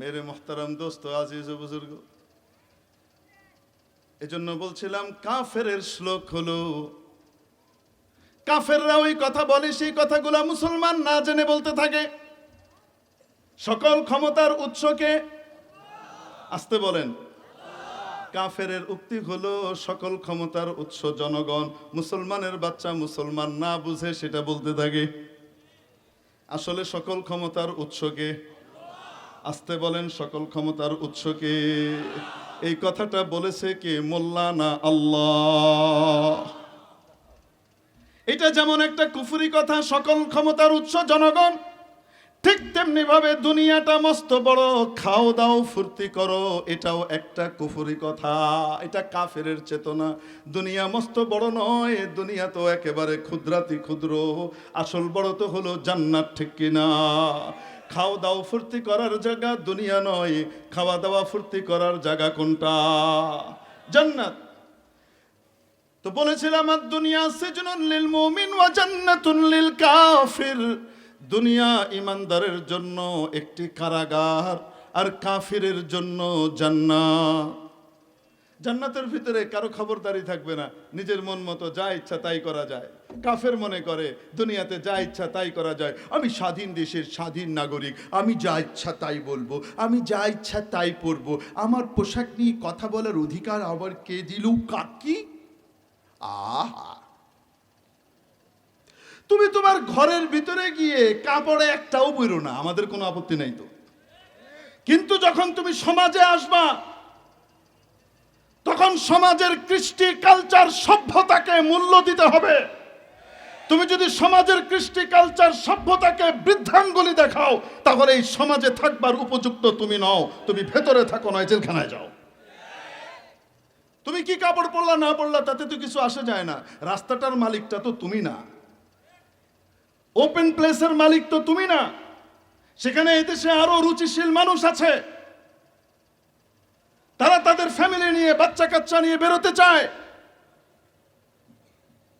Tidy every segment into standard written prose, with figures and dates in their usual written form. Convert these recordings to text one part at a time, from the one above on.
মেরে মোহতারাম দোস্ত আজিজ ও বুজুর্গ, এজন্য বলছিলাম কাফেরের শ্লোক হলো, কাফেররা ওই কথা বলে, সেই কথাগুলো মুসলমান না জেনে বলতে থাকে। সকল ক্ষমতার উৎসকে আসতে বলেন। কাফেরের উক্তি হলো সকল ক্ষমতার উৎস জনগণ। মুসলমানের বাচ্চা মুসলমান না বুঝে সেটা বলতে থাকে। আসলে সকল ক্ষমতার উৎসকে আসতে বলেন, সকল ক্ষমতার উৎসকে। এই কথাটা বলেছে কে? মোল্লা না আল্লাহ। এটা যেমন একটা কুফরি কথা, সকল ক্ষমতার উৎস জনগণ, ঠিক তেমনি ভাবে দুনিয়াটা মস্ত বড়, খাও দাও ফুর্তি করো, এটাও একটা কুফরি কথা। এটা কাফেরের চেতনা। দুনিয়া মস্ত বড় নয়, দুনিয়া তো একেবারে ক্ষুদ্রাতি ক্ষুদ্র, আসল বড় তো হলো জান্নাত, ঠিক কিনা? খাও দাও ফুর্তি করার জায়গা দুনিয়া নয়, খাওয়া দাওয়া ফুর্তি করার জায়গা কোনটা? জান্নাত। তো বলেছিলাম আর দুনিয়া সিজনুন লিল মুমিন ওয়া জান্নাতুন লিল কাফির। দুনিয়া ইমানদারের জন্য একটি কারাগার, আর কাফিরের জন্য জান্নাত। জান্নাতের ভিতরে কারো খবরদারি থাকবে না, নিজের মন মতো যা ইচ্ছা তাই করা যায়। কাফের মনে করে দুনিয়াতে যা ইচ্ছা তাই করা যায়, আমি স্বাধীন দেশের স্বাধীন নাগরিক, আমি যা ইচ্ছা তাই বলবো, আমি যা ইচ্ছা তাই পরবো, আমার পোশাক নিয়ে কথা বলার অধিকার আবার কে দিল কাকি? আহা, তুমি তোমার ঘরের ভিতরে গিয়ে কাপড়ে একটাও বেরো না, আমাদের কোনো আপত্তি নাই তো। কিন্তু যখন তুমি সমাজে আসবা, তখন সমাজের কৃষ্টি কালচার সভ্যতাকে মূল্য দিতে হবে। তুমি যদি সমাজের কৃষ্টি কালচার সভ্যতাকে বৃদ্ধাঙ্গুলি দেখাও, তাহলে এই সমাজে থাকবার উপযুক্ত তুমি নও। তুমি ভেতরে থাকো, নয় জেলখানায় যাও। তুমি কি কাপড় পরলা না পরলা তাতে তো কিছু আসে যায় না। রাস্তাটার মালিকটা তো তুমি না, ওপেন প্লেসের মালিক তো তুমি না। সেখানে এদেশে আরো রুচিশীল মানুষ আছে, তারা তাদের ফ্যামিলি নিয়ে বাচ্চা কাচ্চা নিয়ে বেরোতে চায়।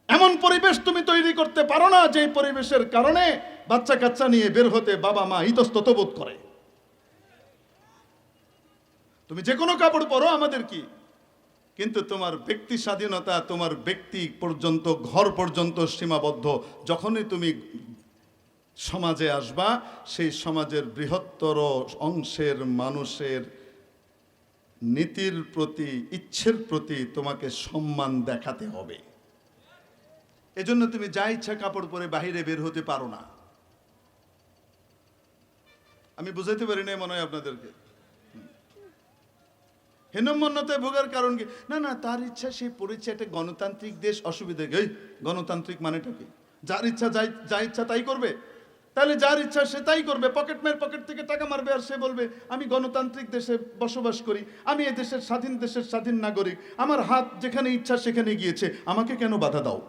এমন পরিবেশ তুমি তৈরি করতে পারো না যে পরিবেশের কারণে বাচ্চা কাচ্চা নিয়ে বের হতে বাবা মা ইতস্তত বোধ করে। তুমি যে কোনো কাপড় পরো, আমাদের কি, কিন্তু তোমার ব্যক্তি স্বাধীনতা, তোমার ব্যক্তি পর্যন্ত, ঘর পর্যন্ত সীমাবদ্ধ। যখনই তুমি সমাজে আসবা, সেই সমাজের বৃহত্তর অংশের মানুষের নীতির প্রতি, ইচ্ছের প্রতি তোমাকে সম্মান দেখাতে হবে। এজন্য তুমি যা ইচ্ছা কাপড় পরে বাহিরে বের হতে পারো না। আমি বুঝাইতে পারি না মনে হয় আপনাদেরকে। হীনম্মন্যতায় ভোগার কারণ কি? না না, তার ইচ্ছা সে পড়েছে, একটা গণতান্ত্রিক দেশ, অসুবিধা কি? গণতান্ত্রিক মানেটা কি? যার ইচ্ছা যা ইচ্ছা তাই করবে? তাহলে যার ইচ্ছা সে তাই করবে। পকেট থেকে টাকা মারবে আর সে বলবে আমি গণতান্ত্রিক দেশে বসবাস করি, আমি এই দেশের স্বাধীন নাগরিক, আমার হাত যেখানে ইচ্ছা সেখানে গিয়েছে, আমাকে কেন বাধা দাও?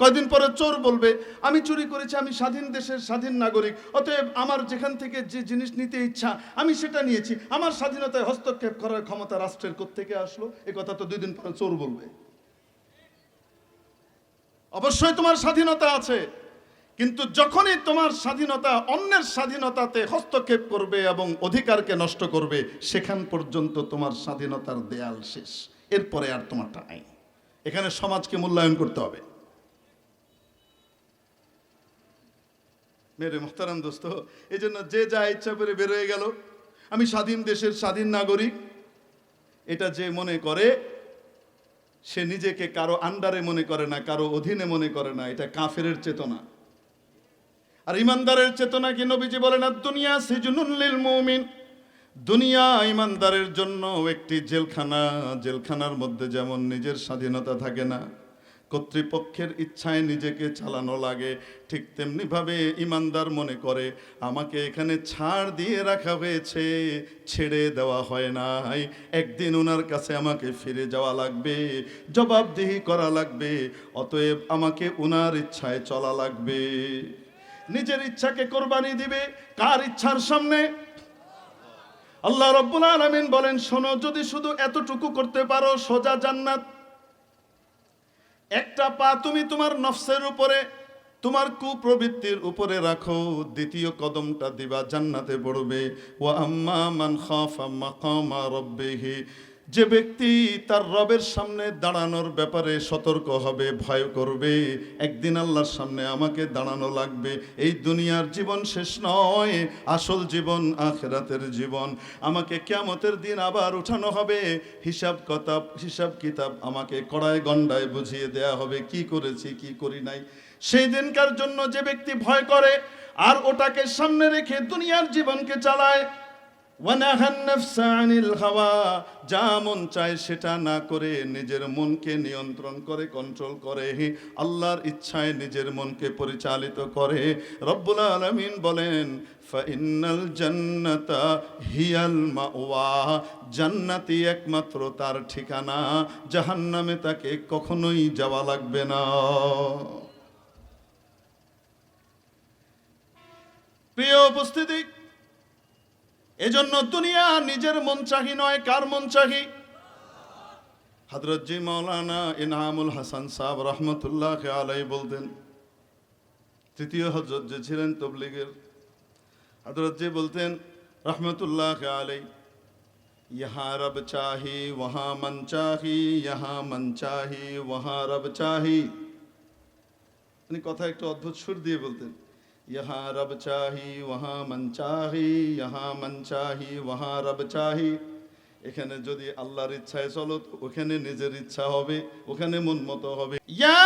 কয়দিন পরে চোর বলবে আমি চুরি করেছি, আমি স্বাধীন দেশের স্বাধীন নাগরিক, অতএব আমার যেখান থেকে যে জিনিস নিতে ইচ্ছা আমি সেটা নিয়েছি, আমার স্বাধীনতায় হস্তক্ষেপ করার ক্ষমতা রাষ্ট্রের কোত্থেকে আসলো? এ কথা তো 2 দিন পরে চোর বলবে। অবশ্যই তোমার স্বাধীনতা আছে, কিন্তু যখনই তোমার স্বাধীনতা অন্যের স্বাধীনতাতে হস্তক্ষেপ করবে এবং অধিকারকে নষ্ট করবে, সেখান পর্যন্ত তোমার স্বাধীনতার দেয়াল শেষ। এরপরে আর তোমারটা নাই। এখানে সমাজকে মূল্যায়ন করতে হবে। মেরে মোহতারাম দোস্ত, এই জন্য যে যা ইচ্ছা করে বের হয়ে গেল, আমি স্বাধীন দেশের স্বাধীন নাগরিক, এটা যে মনে করে সে নিজেকে কারো আন্ডারে মনে করে না, কারো অধীনে মনে করে না। এটা কাফেরের চেতনা। আর ইমানদারের চেতনা কি? নবীজি বলেন দুনিয়া সিজনুন লিল মুমিন। দুনিয়া ইমানদারের জন্য একটি জেলখানা। জেলখানার মধ্যে যেমন নিজের স্বাধীনতা থাকে না, কর্তৃপক্ষের ইচ্ছায় নিজেকে চালানো লাগে, ঠিক তেমনি ভাবে ইমানদার মনে করে আমাকে এখানে ছাড় দিয়ে রাখা হয়েছে, ছেড়ে দেওয়া হয় নাই। একদিন ওনার কাছে আমাকে ফিরে যাওয়া লাগবে, জবাবদিহি করা লাগবে, অতএব আমাকে ওনার ইচ্ছায় চলা লাগবে। নিজের ইচ্ছাকে কোরবানি দিবে কার ইচ্ছার সামনে? আল্লাহ রাব্বুল আলামিন বলেন শোনো, যদি শুধু এতটুকু করতে পারো, সোজা জান্নাত। একটা পা তুমি তোমার নফসের উপরে তোমার কুপ্রবৃত্তির উপরে রাখো, দ্বিতীয় কদমটা দিবা জান্নাতে পড়বে। ওয়া আম্মা মান খাফা মাকামা রাব্বিহি, যে ব্যক্তি তার রবের সামনে দাঁড়ানোর ব্যাপারে সতর্ক হবে, ভয় করবে, একদিন আল্লাহর সামনে আমাকে দাঁড়ানো লাগবে, এই দুনিয়ার জীবন শেষ নয়, আসল জীবন আখিরাতের জীবন, আমাকে কিয়ামতের দিন আবার উঠানো হবে, হিসাব কিতাব আমাকে কড়ায় গন্ডায় বুঝিয়ে দেয়া হবে, কি করেছি কি করি নাই। সেই দিনকার জন্য যে ব্যক্তি ভয় করে আর ওটাকে সামনে রেখে দুনিয়ার জীবনকে চালায়, ওয়ানাহান নাফসা আনিল হাওয়া, যা মন চায় সেটা না করে নিজের মনকে নিয়ন্ত্রণ করে, কন্ট্রোল করে, আল্লাহর ইচ্ছায় নিজের মনকে পরিচালিত করে, রব্বুল আলামিন বলেন ফাইন্নাল জান্নাতা হিয়াল মাওয়া, জান্নাতি একমাত্র তার ঠিকানা, জাহান্নামে তাকে কখনোই যাওয়া লাগবে না। প্রিয় উপস্থিতি, এজন্য দুনিয়া নিজের মন চাহি নয়, কার মন চাহি? হযরত জি মাওলানা ইনামুল হাসান সাহেব রহমতুল্লাহ আলাইহি বলতেন, তৃতীয় হযরত যে ছিলেন তবলিগের, হযরত জি বলতেন রহমতুল্লাহ আলাইহি, ইহা রব চাহি ওয়াহা মন চাহি, ইহা মন চাহি ওয়াহা রব চাহি। উনি কথা একটু অদ্ভুত সুর দিয়ে বলতেন, यहाँ रब चाही वहाँ मन चाही, यहाँ मन चाही वहाँ रब चाही। এখানে যদি আল্লাহর ইচ্ছায় চলো তো ওখানে নিজের ইচ্ছা হবে, ওখানে মন মতো হবে। ইয়া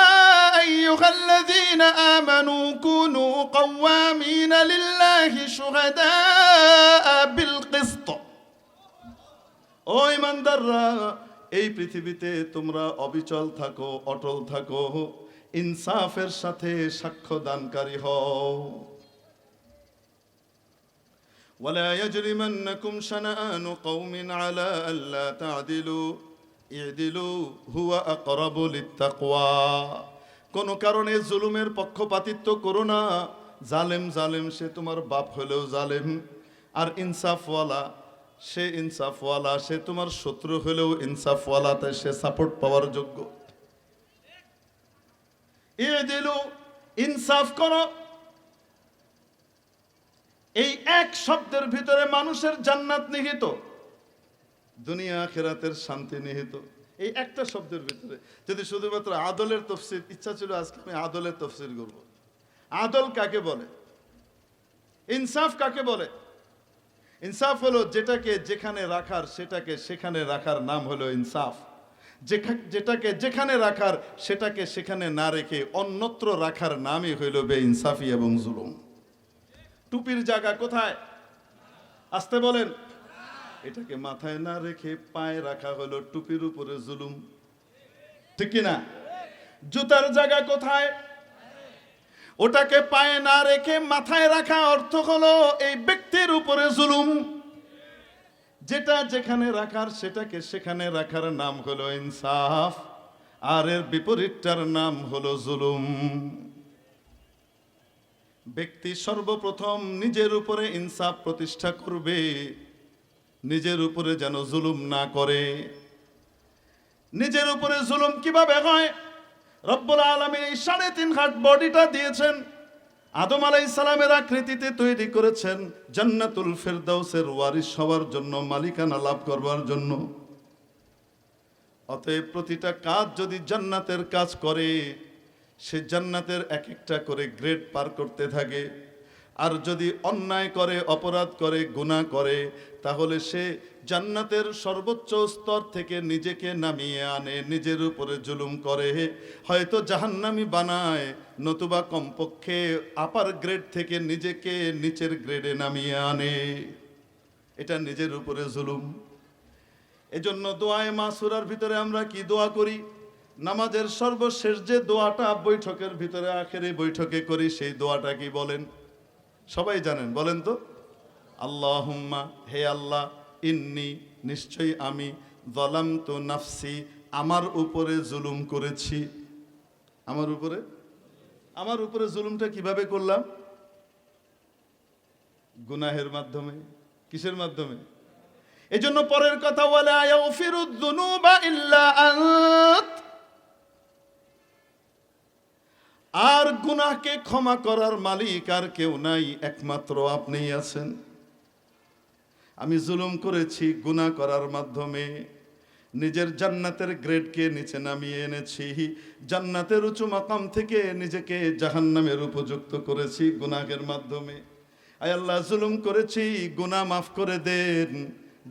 আইয়ুহাল্লাযীনা আমানু কুনু কাওয়ামিনা লিল্লাহি শুহাদাআ বিল কিসত। ও ঈমানদাররা, এই পৃথিবীতে তোমরা অবিচল থাকো, অটল থাকো, ইনসাফের সাথে সাক্ষ্য দানকারী হও। ওয়ালা ইয়াজরিমান্নাকুম শানাআনু কওমিন আলা আল্লা তা'দিলু ই'দিলু হুয়া আকরাবু লিত্তাকওয়া। কোন কারণে জুলুমের পক্ষপাতিত্ব করো না। জালেম সে তোমার বাপ হলেও জালেম, আর ইনসাফওয়ালা সে তোমার শত্রু হলেও ইনসাফওয়ালা, তাই সে সাপোর্ট পাওয়ার যোগ্য। ইদিলু, ইনসাফ করো। এই এক শব্দের ভিতরে মানুষের জান্নাত নিহিত, দুনিয়া আখিরাতের শান্তি নিহিত, এই একটা শব্দের ভিতরে। যদি শুধুমাত্র আদলের তাফসীর, ইচ্ছা ছিল আজকে আমি আদলের তাফসীর করব। আদল কাকে বলে? ইনসাফ কাকে বলে? ইনসাফ হলো যেটাকে যেখানে রাখার সেটাকে সেখানে রাখার নাম হলো ইনসাফ। যেটাকে যেখানে রাখার সেটাকে সেখানে না রেখে অন্যত্র রাখার নামই হইল বেইনসাফি এবং জুলুম। টুপির জায়গা কোথায়? আসতে বলেন। এটাকে মাথায় না রেখে পায়ে রাখা হলো টুপির উপরে জুলুম, ঠিক কিনা? জুতার জায়গা কোথায়? ওটাকে পায়ে না রেখে মাথায় রাখা অর্থ হলো এই ব্যক্তির উপরে জুলুম। যেটা যেখানে রাখার সেটাকে সেখানে রাখার নাম হলো ইনসাফ, আর এর বিপরীতটার নাম হলো জুলুম। ব্যক্তি সর্বপ্রথম নিজের উপরে ইনসাফ প্রতিষ্ঠা করবে, নিজের উপরে যেন জুলুম না করে। নিজের উপরে জুলুম কিভাবে হয়? রব্বুল আলামিন এই 3.5 হাত বডিটা দিয়েছেন, আদম আলাইহিস সালামের আকৃতিতে তৈরি করেছেন জান্নাতুল ফেরদাউসের ওয়ারিস হওয়ার জন্য, মালিকানা লাভ করবার জন্য। অতএব প্রতিটা কাজ যদি জান্নাতের কাজ করে, সে জান্নাতের এক একটা করে গ্রেড পার করতে থাকে। আর যদি অন্যায় করে, অপরাধ করে, গুনাহ করে, তাহলে সে জান্নাতের সর্বোচ্চ স্তর থেকে নিজেকে নামিয়ে আনে, নিজের উপরে জুলুম করে, হয়তো জাহান্নামী বানায়, নতুবা কমপক্ষে আপার গ্রেড থেকে নিজেকে নিচের গ্রেডে নামিয়ে আনে। এটা নিজের উপরে জুলুম। এজন্য দোয়ায়ে মাসুরার ভিতরে আমরা কি দোয়া করি? নামাজের সর্বশেষ যে দোয়াটা বৈঠকের ভিতরে আখেরি বৈঠকে করি, সেই দোয়াটা কি বলেন? সবাই জানেন, বলেন তো। আল্লাহুম্মা, হে আল্লাহ, ইন্নি, নিশ্চয়ই আমি, যালামতু নাফসি, আমার উপরে জুলুম করেছি। আমার উপরে জুলুমটা কিভাবে করলাম? গুনাহের মাধ্যমে। কিসের মাধ্যমে? এজন্য পরের কথা, ওয়ালা ইয়াগফিরুদ যুনুবা ইল্লা আনত, আর গুনাহকে ক্ষমা করার মালিক আর কেউ নাই, একমাত্র আপনিই আছেন। আমি জুলুম করেছি গুনাহ করার মাধ্যমে, নিজের জান্নাতের গ্রেডকে নিচে নামিয়ে এনেছি, জান্নাতের উঁচু মাকাম থেকে নিজেকে জাহান্নামের উপযুক্ত করেছি গুনাহের মাধ্যমে। আয় আল্লাহ, জুলুম করেছি, গুনাহ মাফ করে দেন।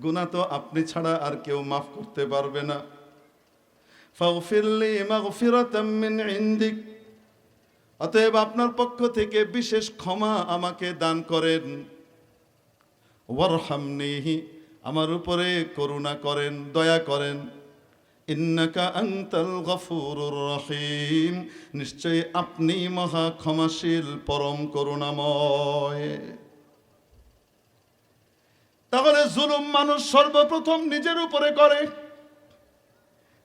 গুনাহ তো আপনি ছাড়া আর কেউ মাফ করতে পারবে না। ফাগফিরলি মাগফিরাতাম মিন ইনদিক, অতএব আপনার পক্ষ থেকে বিশেষ ক্ষমা আমাকে দান করেন। ওয়ারহামনি, আমার উপরে করুণা করেন, দয়া করেন। ইন্নাকা আনতাল গফুরুর রহিম, নিশ্চয়ই আপনি মহা ক্ষমাশীল, পরম করুণাময়। তাহলে জুলুম মানুষ সর্বপ্রথম নিজের উপরে করে।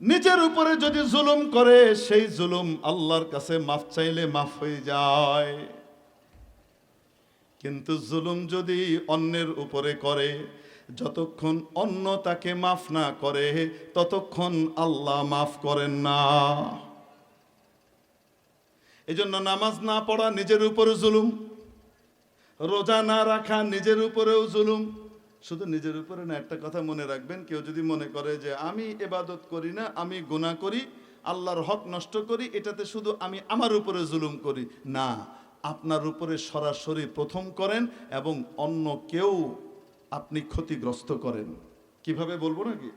নিজের উপরে যদি জুলুম করে, সেই জুলুম আল্লাহর কাছে মাফ চাইলে মাফ হয়ে যায়। কিন্তু জুলুম যদি অন্যের উপরে করে, যতক্ষণ অন্য তাকে মাফ না করে ততক্ষণ আল্লাহ মাফ করেন না। এজন্য নামাজ না পড়া নিজের উপরে জুলুম, রোজা না রাখা নিজের উপরেও জুলুম। শুধু নিজের উপরে না, একটা কথা মনে রাখবেন, কেউ যদি মনে করে যে আমি ইবাদত করি না, আমি গুনাহ করি, আল্লাহর হক নষ্ট করি, এটাতে শুধু আমি আমার উপরে জুলুম করি না, আপনার উপরে সরাসরি প্রথম করেন এবং অন্য কেউ আপনি ক্ষতিগ্রস্ত করেন। কিভাবে বলবো নাকি?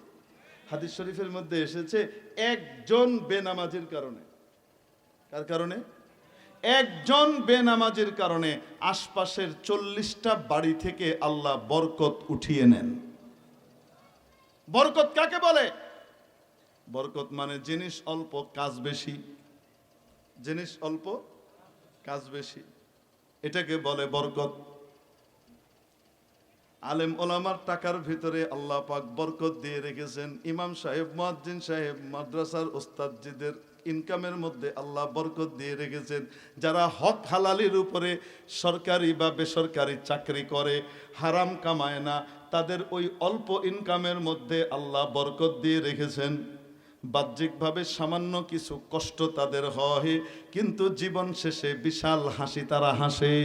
হাদিস শরীফের মধ্যে এসেছে, একজন বেনামাজির কারণে, কার কারণে? একজন বেনামাজির কারণে আশপাশের 40টা বাড়ি থেকে আল্লাহ বরকত উঠিয়ে নেন। বরকত কাকে বলে? বরকত মানে জিনিস অল্প কাজ বেশি, জিনিস অল্প কাজ বেশি, এটাকে বলে বরকত। আলেম ওলামার টাকার ভিতরে আল্লাহ পাক বরকত দিয়ে রেখেছেন। ইমাম সাহেব, মুয়াজ্জিন সাহেব, মাদ্রাসার ওস্তাদজিদের ইনকামের মধ্যে আল্লাহ বরকত দিয়ে রেখেছেন। যারা হক হালালির উপরে সরকারি বা বেসরকারি চাকরি করে, হারাম কামায় না, তাদের ওই অল্প ইনকামের মধ্যে আল্লাহ বরকত দিয়ে রেখেছেন। বাহ্যিকভাবে সামান্য কিছু কষ্ট তাদের হয়, কিন্তু জীবন শেষে বিশাল হাসি তারা হাসে।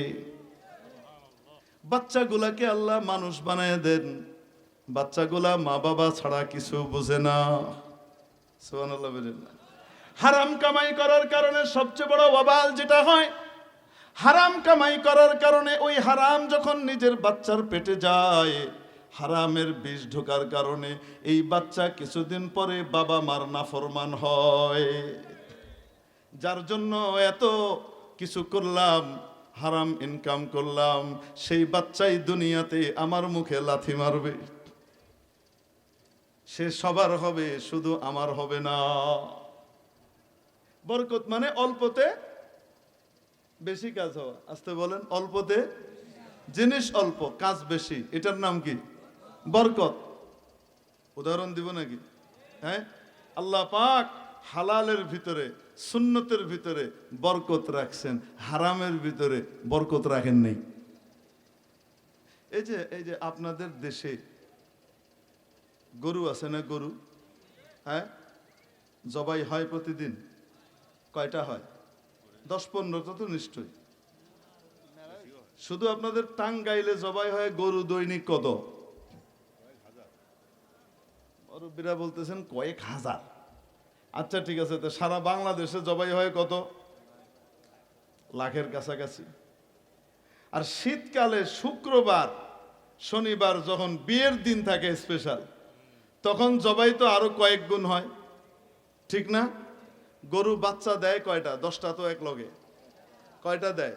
বাচ্চাগুলাকে আল্লাহ মানুষ বানায় দেন, বাচ্চাগুলা মা বাবা ছাড়া কিছু বুঝে না। সুবহানাল্লাহ বলেন না? হারাম কামাই করার কারণে সবচেয়ে বড় ওয়াবাল যেটা হয়, হারাম কামাই করার কারণে ওই হারাম যখন নিজের বাচ্চার পেটে যায়, হারামের বিষ ঢোকার কারণে এই বাচ্চা কিছুদিন পরে বাবা মার নাফরমান হয়। যার জন্য এত কিছু করলাম, হারাম ইনকাম করলাম, সেই বাচ্চাই দুনিয়াতে আমার মুখে লাথি মারবে। সে সবার হবে, শুধু আমার হবে না। বরকত মানে অল্পতে বেশি কাজ হওয়া। আস্তে বলেন, অল্পতে জিনিস অল্প কাজ বেশি, এটার নাম কি? বরকত। উদাহরণ দিব নাকি? হ্যাঁ, আল্লাহ পাক হালালের ভিতরে, সুন্নতের ভিতরে বরকত রাখছেন, হারামের ভিতরে বরকত রাখেন নাই। এই যে আপনাদের দেশে গরু আছে না? গরু, হ্যাঁ, জবাই হয় প্রতিদিন। কয়টা হয়? 10-15টা তো নিশ্চয়ই। শুধু আপনাদের টাঙ্গাইলে জবাই হয় গরু দৈনিক কত? মুরব্বিরা বলতেছেন কয়েক হাজার। আচ্ছা ঠিক আছে, তো সারা বাংলাদেশে জবাই হয় কত? লাখের কাছাকাছি। আর শীতকালে শুক্রবার শনিবার যখন বিয়ের দিন থাকে স্পেশাল, তখন জবাই তো আরো কয়েক গুণ হয়, ঠিক না? গরু বাচ্চা দেয় কয়টা? 10টা তো এক লগে। কয়টা দেয়?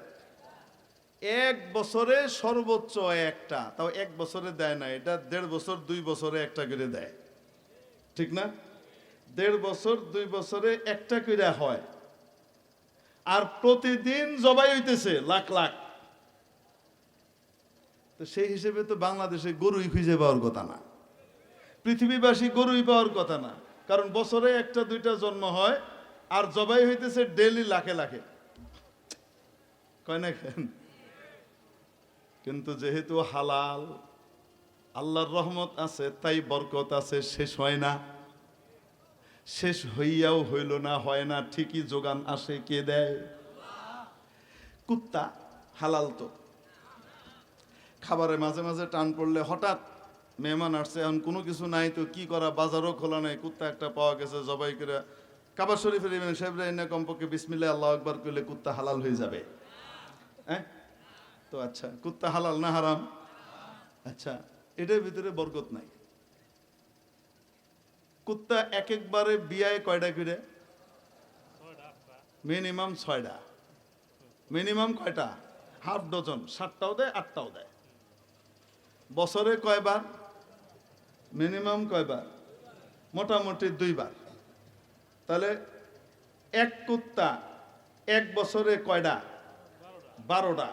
এক বছরে সর্বোচ্চ একটা, তাও এক বছরে দেয় না, এটা 1.5 বছর 2 বছরে একটা করে দেয়, ঠিক না? 1.5 বছর 2 বছরে একটা করে হয়। আর প্রতিদিন জবাই হইতেছে লাখ লাখ। তো সেই হিসেবে তো বাংলাদেশে গরুই খুঁজে পাওয়ার কথা না, পৃথিবীবাসী গরুই পাওয়ার কথা না, কারণ বছরে একটা দুইটা জন্ম হয় আর জবাই হইতেছে ডেইলি লাখে লাখে। কয় না কেন? কিন্তু যেহেতু হালাল, আল্লাহর রহমত আছে, তাই বরকত আছে, শেষ হয় না। শেষ হইয়াও হইল না, হয় না, ঠিকই যোগান আসে। কে দেয়? কুত্তা হালাল তো, খাবারে মাঝে মাঝে টান পড়লে হঠাৎ মেহমান আসছে, এখন কোনো কিছু নাই তো কি করা, বাজারও খোলা নাই, কুত্তা একটা পাওয়া গেছে, জবাই করে কাবা শরীফের ইমাম সাহেবরা এনে কমপক্ষে বিসমিল্লাহ আল্লাহু আকবার করলে কুত্তা হালাল হয়ে যাবে। হ্যাঁ তো আচ্ছা, কুত্তা হালাল না হারাম? আচ্ছা, এটার ভিতরে বরকত নাই। কুত্তা এক একবারে বিয়ায় কয়টা করে? মিনিমাম 6টা। মিনিমাম কয়টা? হাফ ডজন, 7টাও দেয় 8টাও দেয়। বছরে কয়বার? মিনিমাম কয়বার? মোটামুটি 2বার। তাহলে এক কুত্তা এক বছরে কয়টা? 12টা।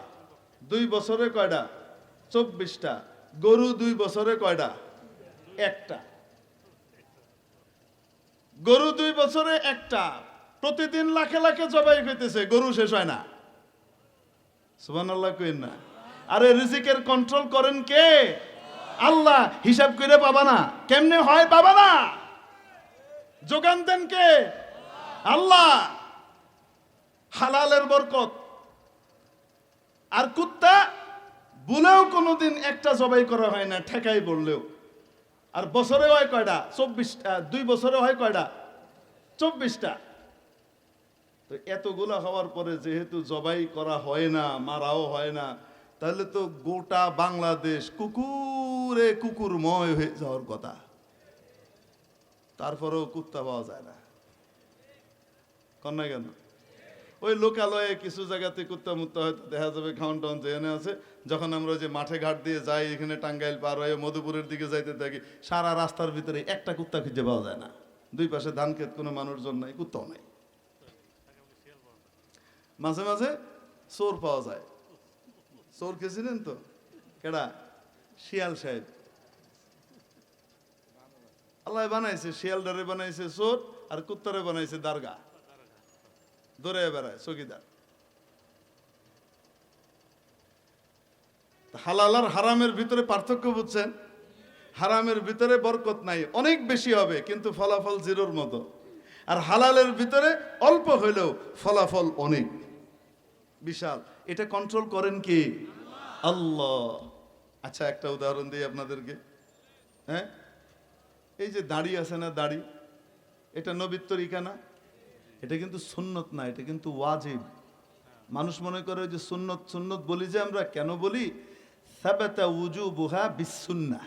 2 বছরে কয়টা? 24টা। গরু 2 বছরে কয়টা? 1টা। গরু 2 বছরে 1টা। প্রতিদিন লাখে লাখে জবাই হইতেছে, গরু শেষ হয় না। সুবহানাল্লাহ কইন না। আরে রিজিকের কন্ট্রোল করেন কে? আল্লাহ। হিসাব করে পাবা না। কেমনে হয় পাবা না? যোগান দেন কে? আল্লাহ। হালালের বরকত। আর কুত্তা বলেও কোনোদিন একটা জবাই করা হয় না, ঠেকাই বললেও। আর বছরে হয় কয়টা? 24টা। 2 বছরে হয় কয়টা? 24টা। তো এতগুলা হওয়ার পরে যেহেতু জবাই করা হয় না, মারাও হয় না, তাহলে তো গোটা বাংলাদেশ কুকুরে কুকুরময় হয়ে যাওয়ার কথা। তারপরেও কুত্তা পাওয়া যায় না। কন্যা কেন? ওই লোকালয়ে কিছু জায়গাতে কুত্তা মুত্তা হয়তো দেখা যাবে, খাওয়ান টাউন যেখানে আছে। যখন আমরা যে মাঠে ঘাট দিয়ে যাই, এখানে টাঙ্গাইল পার হয়ে মধুপুরের দিকে যাইতে থাকি, সারা রাস্তার ভিতরে একটা কুত্তা খুঁজে পাওয়া যায় না। 2 পাশে ধান ক্ষেত, কোনো মানুষজন নাই, কুত্তাও নাই। মাঝে মাঝে চোর পাওয়া যায়। চোর খেয়েছিলেন তো? কেডা? শিয়াল সাহেব। আল্লাহ বানাইছে, শিয়ালটারে বানাইছে চোর, আর কুত্তারে বানাইছে দারগা, দৌড়ে বেড়ায় চৌকিদার। হালাল আর হারামের ভিতরে পার্থক্য বুঝছেন? হারামের ভিতরে বরকত নাই, অনেক বেশি হবে কিন্তু ফলাফল জিরোর মতো। আর হালালের ভিতরে অল্প হইলেও ফলাফল অনেক বিশাল। এটা কন্ট্রোল করেন কি? আল্লাহ। আচ্ছা, একটা উদাহরণ দিই আপনাদেরকে। হ্যাঁ, এই যে দাড়ি আছে না, দাড়ি, এটা নবীর তরিকা না? এটা কিন্তু সুন্নত না, এটা কিন্তু ওয়াজিব। মানুষ মনে করে যে সুন্নত সুন্নত বলি, যে আমরা কেন বলি? সাবাতা উজুবুহা বিসুন্নাহ।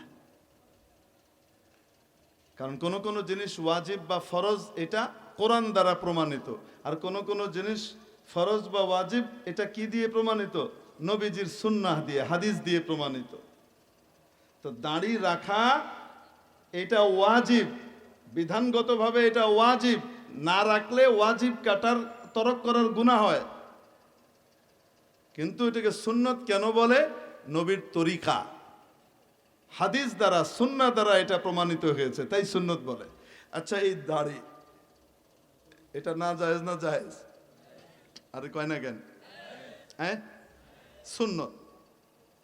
কারণ কোন কোন জিনিস ওয়াজিব বা ফরজ এটা কোরআন দ্বারা প্রমাণিত, আর কোন কোন জিনিস ফরজ বা ওয়াজিব এটা কি দিয়ে প্রমাণিত? নবীজির সুন্নাহ দিয়ে, হাদিস দিয়ে প্রমাণিত। তো দাড়ি রাখা এটা ওয়াজিব, বিধানগতভাবে এটা ওয়াজিব। না রাখলে ওয়াজিব কাটার তরক করার গুনাহ হয়। কিন্তু এটাকে সুন্নত কেন বলে? নবীর তরিকা, হাদিস দ্বারা, সুন্নাহ দ্বারা এটা প্রমাণিত হয়েছে, তাই সুন্নত বলে। আচ্ছা, এই দাড়ি এটা না জায়েজ না জায়েজ? আরে কয় না কেন? হ্যাঁ, সুন্নত,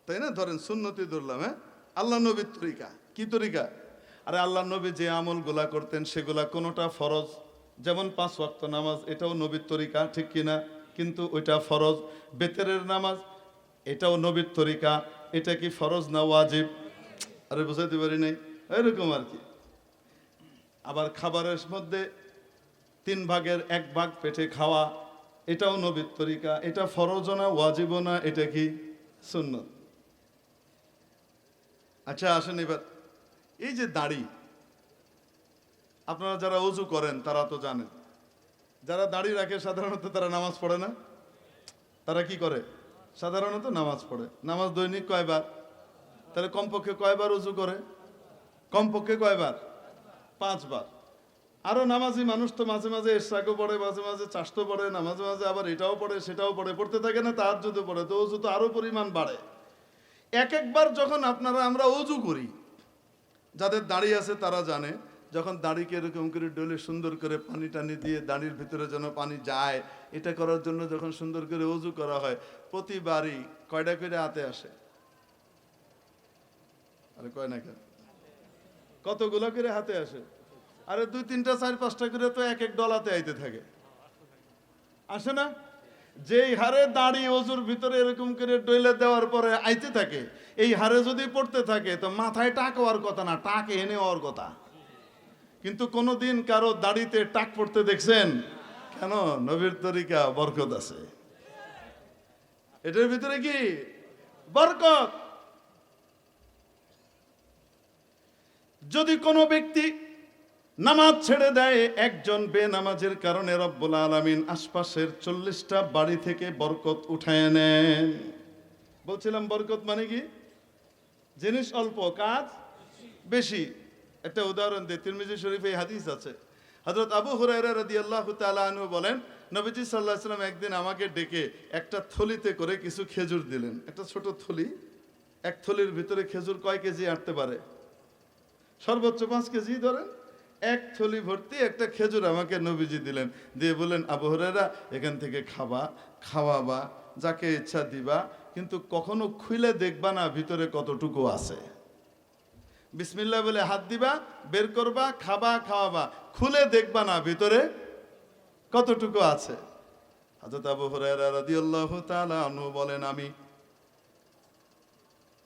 তাই না? ধরেন সুন্নতই ধরলাম। হ্যাঁ, আল্লাহ নবীর তরিকা। কি তরিকা? আরে আল্লাহ নবী যে আমলগুলা করতেন সেগুলা কোনোটা ফরজ, যেমন 5 ওয়াক্ত নামাজ, এটাও নবীর তরিকা, ঠিক কিনা? কিন্তু ওইটা ফরজ। বেতেরের নামাজ, এটাও নবীর তরিকা, এটা কি ফরজ না ওয়াজিব? আরে বুঝাইতে পারি নাই, এরকম আর কি। আবার খাবারের মধ্যে 3 ভাগের 1 ভাগ পেটে খাওয়া, এটাও নবীর তরিকা। এটা ফরজও না, ওয়াজিবও না, এটা কি? সুন্নত। আচ্ছা আসেন এবার, এই যে দাড়ি, আপনারা যারা ওযু করেন তারা তো জানেন, যারা দাড়ি রাখে সাধারণত তারা নামাজ পড়ে না। তারা কি করে? সাধারণত নামাজ পড়ে। নামাজ দৈনিক কয়বার? তাহলে কমপক্ষে কয়বার ওযু করে? কমপক্ষে কয়বার? 5 বার। আরো নামাজি মানুষ তো মাঝে মাঝে ইশরাকও পড়ে, মাঝে মাঝে চাষতো পড়ে না, মাঝে মাঝে আবার এটাও পড়ে সেটাও পড়ে, পড়তে থাকে না, তাহাজ্জুদও পড়ে। তো ওযু তো আরো পরিমাণ বাড়ে। এক একবার যখন আমরা ওযু করি, যাদের দাড়ি আছে তারা জানে, যখন দাড়িকে এরকম করে ডলে সুন্দর করে পানি টানি দিয়ে দাড়ির ভিতরে যেন পানি যায়, এটা করার জন্য যখন সুন্দর করে ওযু করা হয়, প্রতিবারই কয়টা করে হাতে আসে? আরে কয় না কেন? কতগুলো করে হাতে আসে? আরে 2, 3টা, 4, 5টা করে তো এক এক ডলাতে আইতে থাকে, আসে না? যেই হারে দাড়ি অজুর ভিতরে এরকম করে ডইলে দেওয়ার পরে আইতে থাকে, এই হারে যদি পড়তে থাকে তো মাথায় টাক হওয়ার কথা না, টাক এনে হওয়ার কথা। কিন্তু কোনোদিন কারো দাড়িতে টাক পড়তে দেখছেন? কেন? নবীর তরিকা বরকত আছে, এটার ভিতরে কি বরকত। যদি কোনো ব্যক্তি নামাজ ছেড়ে দেয়, একজন বেনামাজের কারণে রব্বুল আলামিন আশপাশের 40টা বাড়ি থেকে বরকত উঠায় নেন। বলছিলাম বরকত মানে কি? জিনিস অল্প, কাজ বেশি। একটা উদাহরণ দিই, তিরমিজি শরীফে এই হাদিস আছে। হযরত আবু হুরায়রা রাদিয়াল্লাহু তাআলা আনহু বলেন, নবীজি সাল্লাল্লাহু আলাইহি ওয়াসাল্লাম একদিন আমাকে ডেকে একটা থলিতে করে কিছু খেজুর দিলেন। একটা ছোট থলি, এক থলির ভিতরে খেজুর কয় কেজি আটতে পারে? সর্বোচ্চ 5 কেজি ধরেন। এক থলি ভর্তি একটা খেজুর আমাকে নবীজি দিলেন, দিয়ে বললেন, আবু হুরায়রা এখান থেকে খাবা, খাওয়াবা, যাকে ইচ্ছা দিবা, কিন্তু কখনো খুলে দেখবা না ভিতরে কতটুকু আছে। বিসমিল্লাহ বলে হাত দিবা, বের করবা, খাবা, খাওয়াবা, খুলে দেখবা না ভিতরে কতটুকু আছে। হযরত আবু হুরায়রা রাদিয়াল্লাহু তাআলা আনহু বলেন, আমি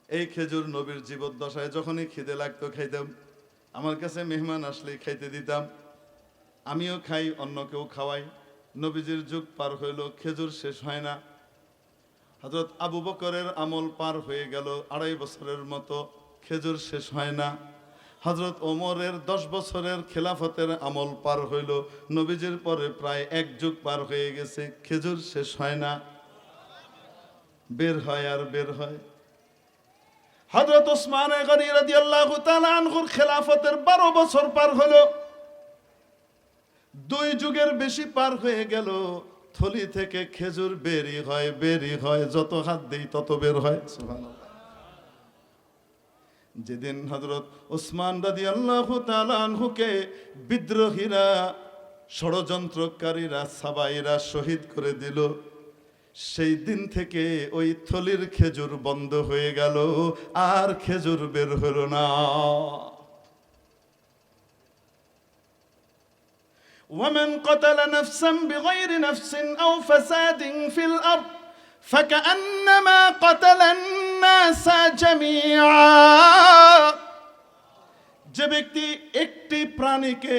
এই খেজুর নবীর জীবদ্দশায় যখনই খিদে লাগতো খাইতাম, আমার কাছে মেহমান আসলে খাইতে দিতাম, আমিও খাই, অন্যকেও খাওয়াই। নবীজির যুগ পার হইল, খেজুর শেষ হয় না। হযরত আবু বকরের আমল পার হয়ে গেল 2.5 বছরের মতো, খেজুর শেষ হয় না। হযরত ওমরের 10 বছরের খেলাফতের আমল পার হইল, নবীজির পরে প্রায় 1 যুগ পার হয়ে গেছে, খেজুর শেষ হয় না। বের হয় আর বের হয়। হযরত ওসমান গনি রাদিয়াল্লাহু তাআলা আনহুর খেলাফতের 12 বছর পার হলো, 2 যুগের বেশি পার হয়ে গেল। থলি থেকে খেজুর বেরি হয়, বেরি হয়, যত হাত দেই তত বের হয়। সুবহানাল্লাহ। যেদিন হযরত ওসমান রাদিয়াল্লাহু তাআলা আনহুকে বিদ্রোহীরা, ষড়যন্ত্রকারীরা, সাবাইরা শহীদ করে দিল, সেই দিন থেকে ওই থলির খেজুর বন্ধ হয়ে গেল, আর খেজুর বের হলো না। ومن قتل نفسا بغير نفس أو فساد في الأرض فكأنما قتل الناس جميعا। যে ব্যক্তি একটি প্রাণীকে,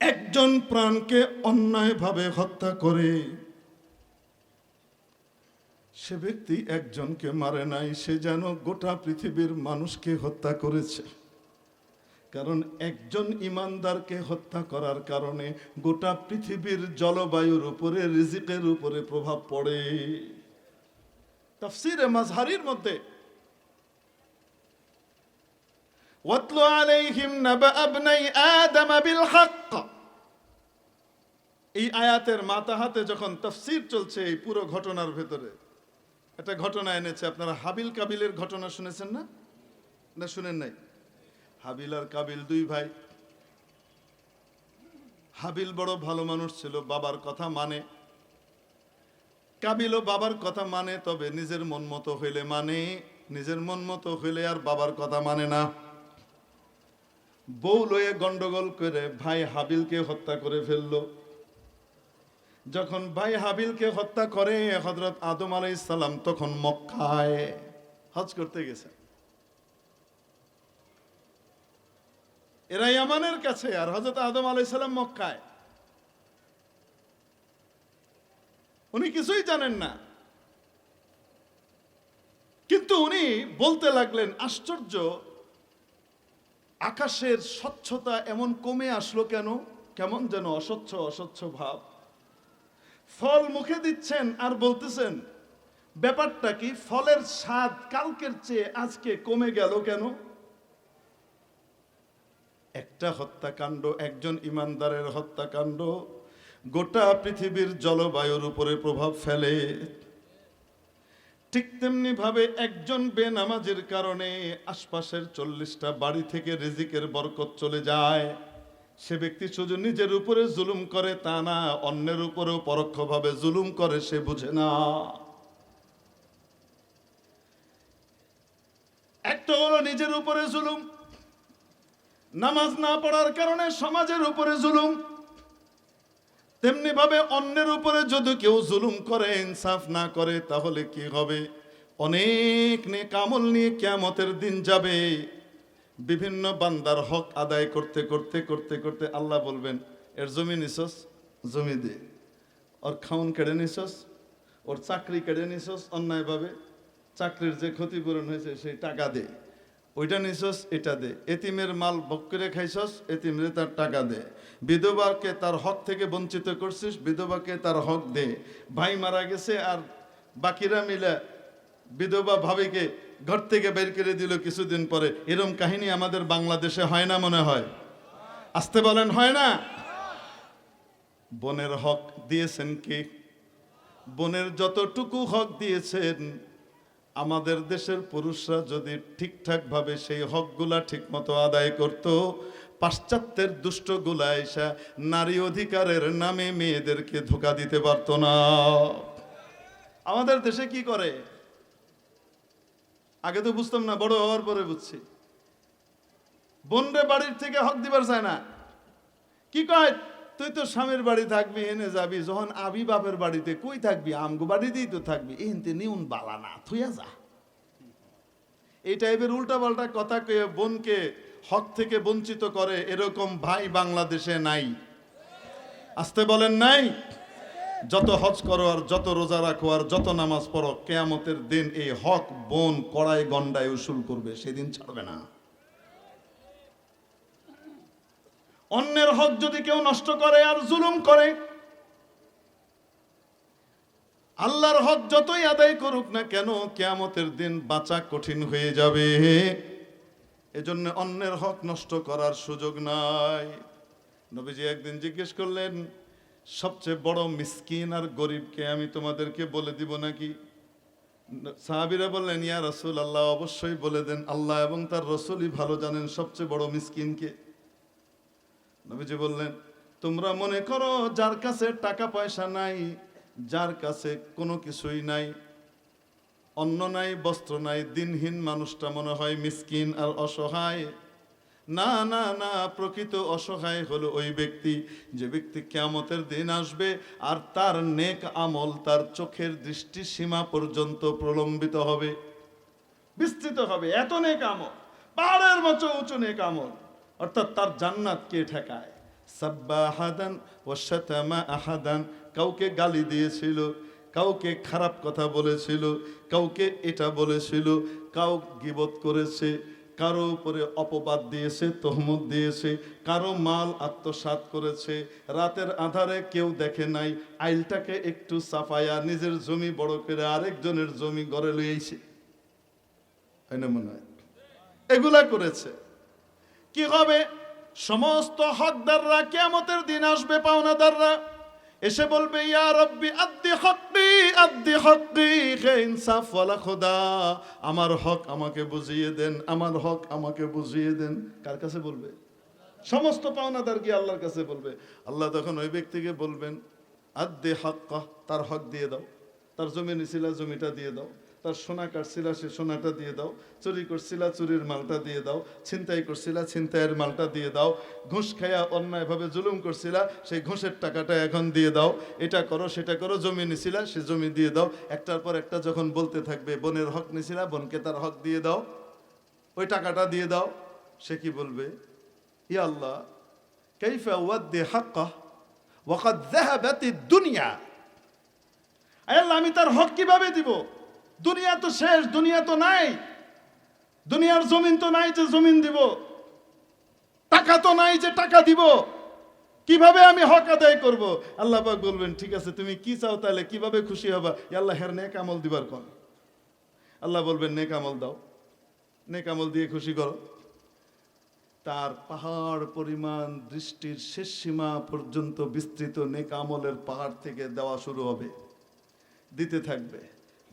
একজন প্রাণকে অন্যায়ভাবে হত্যা করে, সে ব্যক্তি একজনকে মারে নাই, সে যেন গোটা পৃথিবীর মানুষকে হত্যা করেছে। কারণ একজন ইমানদারকে হত্যা করার কারণে গোটা পৃথিবীর জলবায়ুর উপরে, রিজিকের উপরে প্রভাব পড়ে। তাফসীরে মাজহারির মধ্যে ওয়াতলু আলাইহিম নাবা ইবনাই আদম বিল হক, এই আয়াতের মাতাহাতে যখন তাফসীর চলছে, এই পুরো ঘটনার ভেতরে একটা ঘটনা এনেছে। আপনারা হাবিল কাবিলের ঘটনা শুনেছেন না? না শুনেন নাই? হাবিল আর কাবিল 2 ভাই। হাবিল বড় ভালো মানুষ ছিল, বাবার কথা মানে। কাবিলও বাবার কথা মানে, তবে নিজের মন মতো হইলে মানে, নিজের মন মতো হইলে আর বাবার কথা মানে না। বউ লয়ে গন্ডগোল করে ভাই হাবিলকে হত্যা করে ফেললো। যখন ভাই হাবিলকে হত্যা করে, হযরত আদম আলাইহিস সালাম তখন মক্কায় হজ করতে গেছে। এরা ইয়ামানের কাছে, আর হযরত আদম আলাইহিস সালাম মক্কায়। উনি কিছুই জানেন না, কিন্তু উনি বলতে লাগলেন, আশ্চর্য, আকাশের স্বচ্ছতা এমন কমে আসলো কেন? কেমন যেন অস্বচ্ছ অস্বচ্ছ ভাব। ফল মুখে দিচ্ছেন আর বলতেছেন, ব্যাপারটা কি? ফলের স্বাদ কালকের চেয়ে আজকে কমে গেল কেন? একটা হত্যাকাণ্ড, একজন ইমানদারের হত্যাকাণ্ড গোটা পৃথিবীর জলবায়ুর উপরে প্রভাব ফেলে। ঠিক তেমনি ভাবে একজন বেনামাজের কারণে আশপাশের 40টা বাড়ি থেকে রিজিকের বরকত চলে যায়। সে ব্যক্তি শুধু নিজের উপরে জুলুম করে তা না, অন্যের উপরেও পরোক্ষভাবে জুলুম করে, সে বুঝে না। একটা হলো নিজের উপরে জুলুম, নামাজ না পড়ার কারণে সমাজের উপরে জুলুম, তেমনি ভাবে অন্যের উপরে যদি কেউ জুলুম করে, ইনসাফ না করে, তাহলে কি হবে? অনেক নেক আমল নিয়ে কিয়ামতের দিন যাবে। বিভিন্ন বান্দার হক আদায় করতে করতে করতে করতে আল্লাহ বলবেন, এর জমি নিছস, জমি দে। ওর খাউন কেড়ে নিছস, ওর চাকরি কেড়ে নিছস অন্যায়ভাবে, চাকরির যে ক্ষতিপূরণ হয়েছে সেই টাকা দে। ওইটা নিছস, এটা দে। এতিমের মাল ভোগ করে খাইছস, এতিমরে তার টাকা দে। বিধবাকে তার হক থেকে বঞ্চিত করছিস, বিধবাকে তার হক দে। ভাই মারা গেছে আর বাকিরা মিলে বিধবা ভাবিকে ঘর থেকে বের করে দিল কিছুদিন পরে। এরম কাহিনী আমাদের বাংলাদেশে হয় না মনে হয়? আসতে বলেন, হয় না? বোনের হক দিয়েছেন কে? বোনের যতটুকু হক দিয়েছেন, আমাদের দেশের পুরুষরা যদি ঠিকঠাক ভাবে সেই হকগুলা ঠিক মতো আদায় করত, পাশ্চাত্যের দুষ্টগুলা এসা নারী অধিকারের নামে মেয়েদেরকে ধোঁকা দিতে পারত না। আমাদের দেশে কি করে আগে তো বুঝতাম না, বড় হওয়ার পরে বুঝছি। বোনরে বাড়ির থেকে হক দিবার চায় না। কি কয়, তুই তো স্বামীর বাড়ি থাকবি, এনে যাবি, যখন আবি বাপের বাড়িতে কই থাকবি, আমগো বাড়িতেই তো থাকবি, এনতে নিউন বালা না, থুইয়া যা। এই টাইপের উল্টা পাল্টা কথা কয়ে বোনকে হক থেকে বঞ্চিত করে, এরকম ভাই বাংলাদেশে নাই। আসতে বলেন, নাই? যত হজ করো আর যত রোজা রাখো আর যত নামাজ পড়ো, কিয়ামতের দিন এই হক বোন কড়াই গন্ডায় উসুল করবে, সেদিন ছাড়বে না। অন্যের হক যদি কেউ নষ্ট করে আর জুলুম করে, আল্লাহর হক যতই আদায় করুক না কেন, কিয়ামতের দিন বাঁচা কঠিন হয়ে যাবে। এজন্য অন্যের হক নষ্ট করার সুযোগ নাই। নবীজি একদিন জিজ্ঞেস করলেন, সবচেয়ে বড় মিসকিন আর গরিবকে আমি তোমাদেরকে বলে দিব নাকি? সাহাবীরা বললেন, ইয়া রাসূলুল্লাহ, অবশ্যই বলে দেন। আল্লাহ এবং তার রাসূলই ভালো জানেন সবচেয়ে বড় মিসকিনকে। নবীজি বললেন, তোমরা মনে করো যার কাছে টাকা পয়সা নাই, যার কাছে কোনো কিছুই নাই, অন্ন নাই, বস্ত্র নাই, দিনহীন মানুষটা মনে হয় মিসকিন আর অসহায়। না না না, প্রকৃত অসহায় হলো ওই ব্যক্তি যে ব্যক্তি কিয়ামতের দিন আসবে আর তার নেক আমল তার চোখের দৃষ্টি সীমা পর্যন্ত প্রলম্বিত হবে, বিস্তৃত হবে। এত নেক আমল, পাহাড়ের মতো উঁচু নেক আমল, অর্থাৎ তার জান্নাত কে ঠেকায়? সাব্বা আহাদান ওয়া শাতামা আহাদান, কাউকে গালি দিয়েছিল, কাউকে খারাপ কথা বলেছিল, কাউকে এটা বলেছিল, কাউ গীবত করেছে, কারো উপরে অপবাদ দিয়েছে, তহমত দিয়েছে, কারো মাল আত্মসাৎ করেছে, রাতের আধারে কেউ দেখে নাই, আইলটাকে একটু সাফায়া নিজের জমি বড় করে আরেকজনের জমি গড়ে লইয়াছে, মনে হয় এগুলা করেছে। কি হবে? সমস্ত হকদাররা কিয়ামতের দিন আসবে, পাওনাদাররা এসে বলবে, ইয়া রব্বি আদ্দি হক্কি, আদ্দি হক্কি, হে ইনসাফ ওয়ালা খোদা, আমার হক আমাকে বুঝিয়ে দেন, আমার হক আমাকে বুঝিয়ে দেন। কার কাছে বলবে? সমস্ত পাওনাদার গিয়ে আল্লাহর কাছে বলবে। আল্লাহ তখন ওই ব্যক্তিকে বলবেন, আদ্দি হক্কা, তার হক দিয়ে দাও। তার জমি নিছিলা, জমিটা দিয়ে দাও। তার সোনা কাটছিলা, সে সোনাটা দিয়ে দাও। চুরি করছিলা, চুরির মালটা দিয়ে দাও। ছিনতাই করছিলা, ছিনতাইয়ের মালটা দিয়ে দাও। ঘুষ খাইয়া অন্যায়ভাবে জুলুম করছিলা, সেই ঘুষের টাকাটা এখন দিয়ে দাও। এটা করো, সেটা করো, জমি নিছিলা, সে জমি দিয়ে দাও। একটার পর একটা যখন বলতে থাকবে, বোনের হক নিছিলা, বোনকে তার হক দিয়ে দাও, ওই টাকাটা দিয়ে দাও। সে কি বলবে? ইয়া আল্লাহ, কাইফা ওয়াদ্দি হাক্কা ওয়া ক্বাদ যাহাবাতিদ দুনিয়া। আল্লাহ, আমি তার হক কিভাবে দিব? দুনিয়া তো শেষ, দুনিয়া তো নাই, দুনিয়ার জমিন তো নাই যে জমিন দিব, টাকা তো নাই যে টাকা দিব, কিভাবে আমি হক আদায় করব? আল্লাহ পাক বলবেন, ঠিক আছে, তুমি কি চাও তাহলে কিভাবে খুশি হবা? আল্লাহ, হের নেক আমল দিবার কোন? আল্লাহ বলবেন, নেক আমল দাও, নেক আমল দিয়ে খুশি করো। তার পাহাড় পরিমাণ দৃষ্টির শেষ সীমা পর্যন্ত বিস্তৃত নেক আমলের পাহাড় থেকে দেওয়া শুরু হবে। দিতে থাকবে,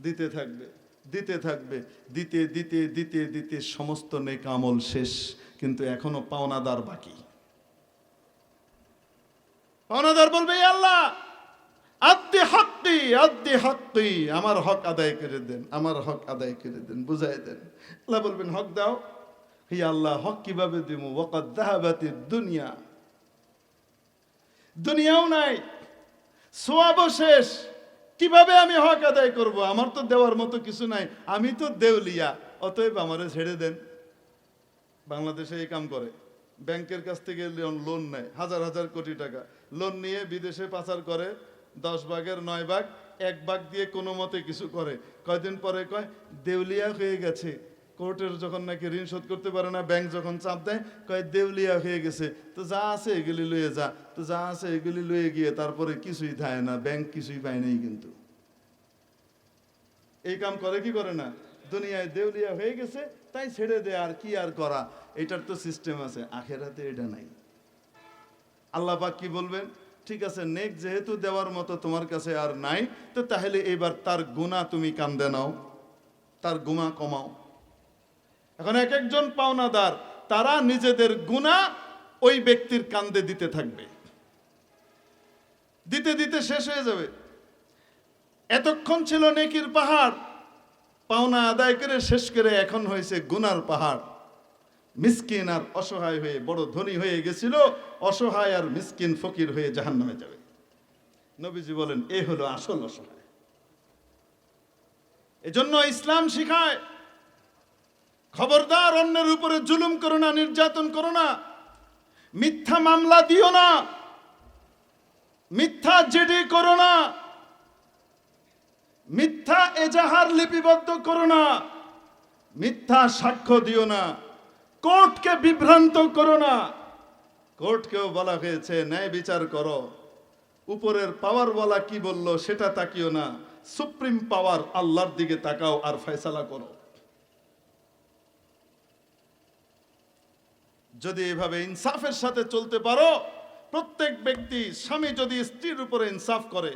দিতে থাকবে, দিতে থাকবে, দিতে দিতে দিতে দিতে সমস্ত নেক আমল শেষ, কিন্তু এখনো পাওনাদার বাকি। পাওনাদার বলবে, আল্লাহ, আদ্দি হক্কি, আদ্দি হক্কি, আমার হক আদায় করে দেন, আমার হক আদায় করে দেন, বুঝাই দেন। আল্লাহ বলবেন, হক দাও। হি আল্লাহ, হক কিভাবে দিব? ওয়াকাদ যাহাবাতিদ দুনিয়া, দুনিয়াও নাই, সোয়াবও শেষ, কিভাবে আমি হক আদায় করব? আমার তো দেওয়ার মতো কিছু নাই, আমি তো দেউলিয়া, অতএব আমারে ছেড়ে দেন। বাংলাদেশে এই কাম করে, ব্যাংকের কাছ থেকে লোন নেয় হাজার হাজার কোটি টাকা, লোন নিয়ে বিদেশে পাচার করে, 10 ভাগের 9 ভাগ, 1 ভাগ দিয়ে কোনো মতে কিছু করে, কয়দিন পরে কয় দেউলিয়া হয়ে গেছে। কোর্টের যখন নাকি ঋণ শোধ করতে পারে না, ব্যাংক যখন চাপ দেয়, কয় দেউলিয়া হয়ে গেছে, তো যা আছে এগুলি লয়ে যা, তো যা আছে এগুলি লয়ে গিয়ে তারপরে কিছুই থাকে না, ব্যাংক কিছুই পায় নাই। কিন্তু এই কাম করে কি করে না? দুনিয়ায় দেউলিয়া হয়ে গেছে তাই ছেড়ে দে, আর কি আর করা, এটার তো সিস্টেম আছে। আখেরাতে এটা নাই। আল্লাহ পাক কি বলবেন? ঠিক আছে, নেক যেহেতু দেওয়ার মতো তোমার কাছে আর নাই, তো তাহলে এবার তার গুনাহ তুমি কান্দে নাও, তার গুনাহ কমাও। এখন এক একজন পাওনাদার তারা নিজেদের গুনাহ ওই ব্যক্তির কান্দে দিতে থাকবে, দিতে দিতে শেষ হয়ে যাবে। এতক্ষণ ছিল নেকির পাহাড়, পাওনা আদায় করে শেষ করে এখন হয়েছে গুনার পাহাড়। মিসকিন আর অসহায় হয়ে বড় ধনী হয়ে গেছিল, অসহায় আর মিসকিন ফকির হয়ে জাহান্নামে যাবে। নবীজি বলেন এ হলো আসল অসহায়। এজন্য ইসলাম শিখায়, খবরদার অন্যের উপরে জুলুম করো না, নির্যাতন করো না, মিথ্যা মামলা দিও না, মিথ্যা জিডি করো না, মিথ্যা এজাহার লিপিবদ্ধ করো না, মিথ্যা সাক্ষ্য দিও না, কোর্টকে বিভ্রান্ত করো না। কোর্টকেও বলা হয়েছে ন্যায় বিচার করো, উপরের পাওয়ার বলা কি বলল সেটা তাকিও না, সুপ্রিম পাওয়ার আল্লাহর দিকে তাকাও আর ফয়সালা করো। যদি এভাবে ইনসাফের সাথে চলতে পারো, প্রত্যেক ব্যক্তি, স্বামী যদি স্ত্রীর উপরে ইনসাফ করে,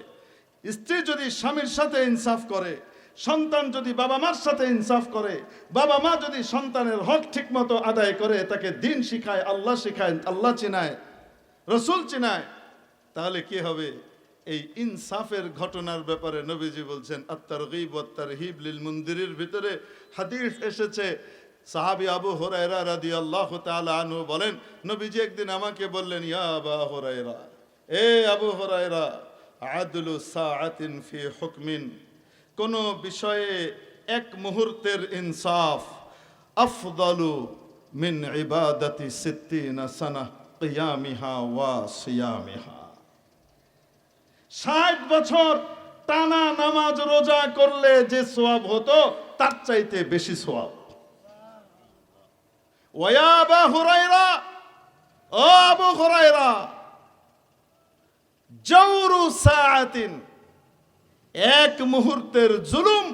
স্ত্রী যদি স্বামীর সাথে ইনসাফ করে, সন্তান যদি বাবা মার সাথে ইনসাফ করে, বাবা মা যদি সন্তানের হক ঠিক মতো আদায় করে, তাকে দিন শিখায়, আল্লাহ শিখায়, আল্লাহ চিনায়, রসুল চিনায়, তাহলে কি হবে? এই ইনসাফের ঘটনার ব্যাপারে নবীজি বলছেন আত-তারগীব ওয়াত-তারহীব লিল মুনদিরের ভিতরে হাদিস এসেছে। সাহাবী আবু হুরায়রা রাদিয়াল্লাহু তাআলা আনহু বলেন, নবীজি একদিন আমাকে বললেন, ইয়া আবা হুরায়রা, এ আবু হুরায়রা, আদলু সাআতিন ফি হুকমিন, কোন বিষয়ে এক মুহূর্তের ইনসাফ আফদালু মিন ইবাদাতি 60 সানাহ কিয়ামিহা ওয়া সিয়ামিহা। 60 বছর টানা নামাজ রোজা করলে যে সওয়াব হতো তার চাইতে বেশি সওয়াব। ওয়া আবু হুরায়রা, ও আবু হুরায়রা, জাওরু সাআতিন, এক মুহূর্তের জুলুম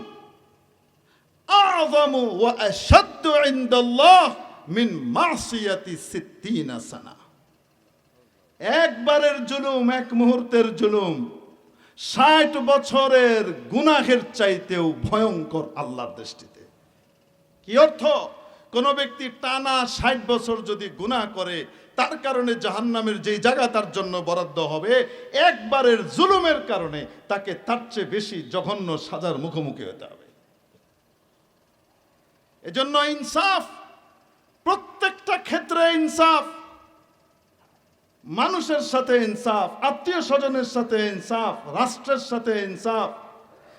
আযমু ওয়া আশাদ্দু ইনদাল্লাহ মিন মাসিয়াতি 60 সানা। একবারের জুলুম, এক মুহূর্তের জুলুম 60 বছরের গুনাহের চাইতেও ভয়ঙ্কর আল্লাহর দৃষ্টিতে। কি অর্থ? কোন ব্যক্তি টানা 60 বছর যদি গুনাহ করে, তার কারণে জাহান্নামের যেই জায়গা তার জন্য বরাদ্দ হবে, একবারের জুলুমের কারণে তাকে তার চেয়ে বেশি জঘন্য সাজার মুখোমুখি হতে হবে। এজন্য ইনসাফ, প্রত্যেকটা ক্ষেত্রে ইনসাফ, মানুষের সাথে ইনসাফ, আত্মীয় স্বজনের সাথে ইনসাফ, রাষ্ট্রের সাথে ইনসাফ,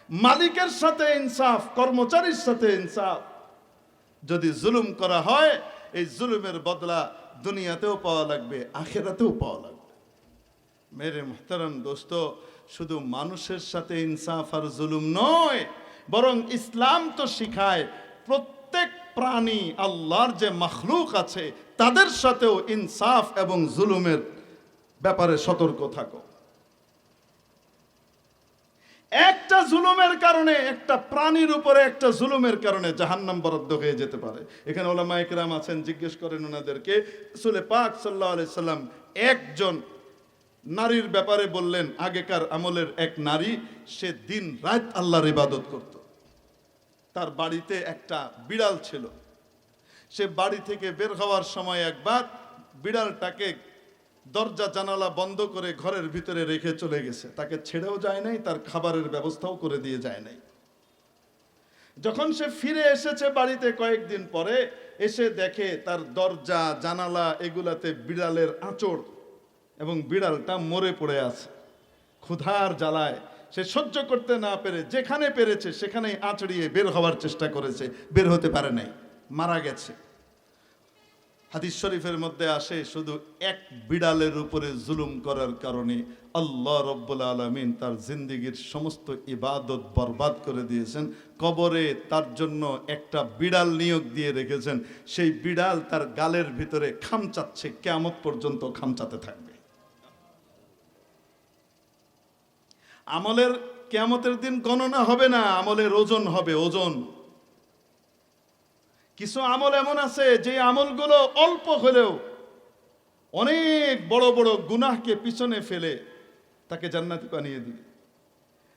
মালিকের সাথে ইনসাফ, কর্মচারীর সাথে ইনসাফ। যদি জুলুম করা হয়, এই জুলুমের বদলা দুনিয়াতেও পাওয়া লাগবে, আখিরাতেও পাওয়া লাগবে। মেরে মুহতারাম দোস্ত, শুধু মানুষের সাথে ইনসাফ আর জুলুম নয়, বরং ইসলাম তো শিখায় প্রত্যেক প্রাণী, আল্লাহর যে মাখলুক আছে, তাদের সাথেও ইনসাফ এবং জুলুমের ব্যাপারে সতর্ক থাকো। একটা জুলুমের কারণে, একটা প্রাণীর উপরে একটা জুলুমের কারণে জাহান্নাম বরাদ্দ হয়ে যেতে পারে। এখানে উলামায়ে কেরাম আছেন, জিজ্ঞেস করেন ওনাদেরকে, রাসূল পাক সাল্লাল্লাহু আলাইহি সাল্লাম একজন নারীর ব্যাপারে বললেন, আগেকার আমলের এক নারী, সে দিন রাত আল্লাহর ইবাদত করত। তার বাড়িতে একটা বিড়াল ছিল। সে বাড়ি থেকে বের হওয়ার সময় একবার বিড়ালটাকে দরজা জানালা বন্ধ করে ঘরের ভিতরে রেখে চলে গেছে। তাকে ছেড়েও যায় নাই, তার খাবারের ব্যবস্থাও করে দিয়ে যায় নাই। যখন সে ফিরে এসেছে বাড়িতে কয়েকদিন পরে, এসে দেখে তার দরজা জানালা এগুলাতে বিড়ালের আঁচড়, এবং বিড়ালটা মরে পড়ে আছে। ক্ষুধার জ্বালায় সে সহ্য করতে না পেরে যেখানে পেরেছে সেখানেই আঁচড়িয়ে বের হওয়ার চেষ্টা করেছে, বের হতে পারে নাই, মারা গেছে। হাদিস শরীফের মধ্যে আসে শুধু এক বিড়ালের উপরে জুলুম করার কারণে আল্লাহ রব্বুল আলামিন তার জিন্দেগীর সমস্ত ইবাদত বরবাদ করে দিয়েছেন। কবরে তার জন্য একটা বিড়াল নিয়োগ দিয়ে রেখেছেন, সেই বিড়াল তার গালের ভিতরে খামচাচ্ছে, কিয়ামত পর্যন্ত খামচাতে থাকবে। আমলের কিয়ামতের দিন গণনা হবে না, আমলের ওজন হবে, ওজন। কিছু আমল এমন আছে যে আমলগুলো অল্প হলেও অনেক বড় বড় গুনাহকে পিছনে ফেলে তাকে জান্নাতে বানিয়ে দিবে।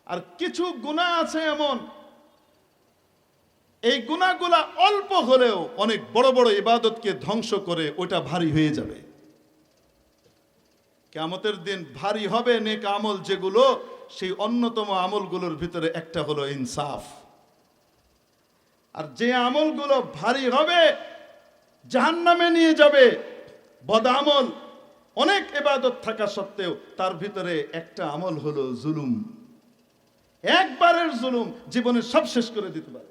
আর কিছু গুনাহ আছে এমন, এই গুনাহগুলা অল্প হলেও অনেক বড় বড় ইবাদতকে ধ্বংস করে ওটা ভারী হয়ে যাবে। কিয়ামতের দিন ভারী হবে নেক আমল যেগুলো, সেই অন্যতম আমলগুলোর ভিতরে একটা হলো ইনসাফ। আর যে আমলগুলো ভারী হবে জাহান্নামে নিয়ে যাবে, বদআমল, অনেক ইবাদত থাকা সত্ত্বেও তার ভিতরে একটা আমল হলো জুলুম। একবারের জুলুম জীবনে সব শেষ করে দিতে পারে।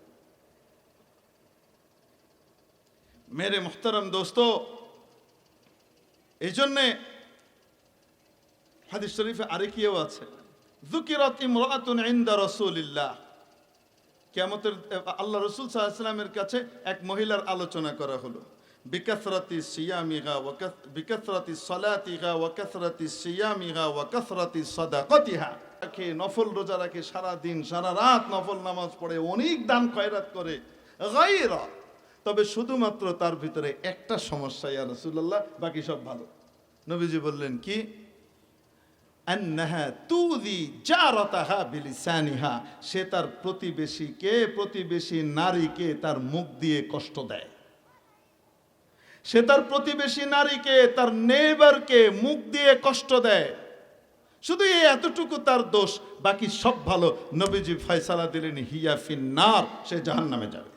মেরে মুহতারাম দোস্ত, এই জন্যে হাদিস শরীফে আরেকিও আছে, যুকিরাত ইমরাআতুন ইনদা রাসূলিল্লাহ। কিয়ামতের আল্লাহ রাসূল সাল্লাল্লাহু আলাইহি ওয়াসাল্লামের কাছে এক মহিলার আলোচনা করা হলো, বিকাসরাতি সিয়ামিহা ওয়া বিকাসরাতি সালাতিহা ওয়া কাসরাতি সিয়ামিহা ওয়া কাসরাতি সাদাকাতিহা। কে নফল রোজা রাখে, সারা দিন সারা রাত নফল নামাজ পড়ে, অনেক দান খয়রাত করে, গায়রা, তবে শুধুমাত্র তার ভিতরে একটা সমস্যা, ইয়া রাসূলুল্লাহ, বাকি সব ভালো। নবীজি বললেন কি? আন্নাহা তুযি জারাতাহা বিলিসানিহা, সে তার প্রতিবেশীকে, প্রতিবেশী নারীকে তার মুখ দিয়ে কষ্ট দেয়। সে তার প্রতিবেশী নারীকে, তার নেইবারকে মুখ দিয়ে কষ্ট দেয়। শুধু এই এতটুকু তার দোষ, বাকি সব ভালো। নবীজি ফয়সালা দিলেন হিয়া ফিন্নার, সে জাহান্নামে যাবে।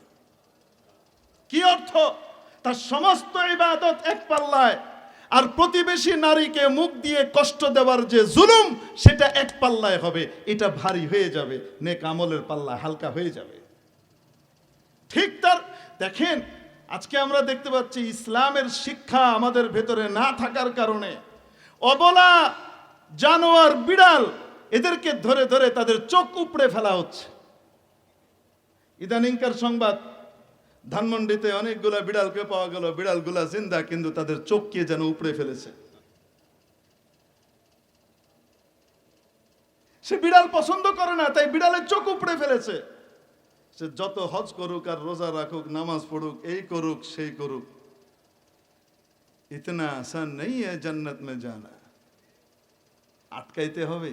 কি অর্থ? তার সমস্ত ইবাদত এক পাল্লায়, আর প্রতিবেশী নারীকে মুখ দিয়ে কষ্ট দেওয়ার যে জুলুম, সেটা এক পাল্লায় হবে। এটা ভারী হয়ে যাবে, নেক আমলের পাল্লা হালকা হয়ে যাবে। ঠিক তার দেখেন, আজকে আমরা দেখতে পাচ্ছি ইসলামের শিক্ষা আমাদের ভেতরে না থাকার কারণে অবলা জানোয়ার, বিড়াল, এদেরকে ধরে ধরে তাদের চোখ উপড়ে ফেলা হচ্ছে। ইদানিংকার সংবাদ, ধানমন্ডিতে অনেকগুলা বিড়ালকে পাওয়া গেল, বিড়ালগুলা জিন্দা, কিন্তু তাদের চোখকে যেন উপড়ে ফেলেছে। সে বিড়াল পছন্দ করে না, তাই বিড়ালের চোখ উপড়ে ফেলেছে। সে যত হজ করুক আর রোজা রাখুক, নামাজ পড়ুক, এই করুক সেই করুক, ইতনা আসান নেই জান্নাত মে জানা। আটকাইতে হবে।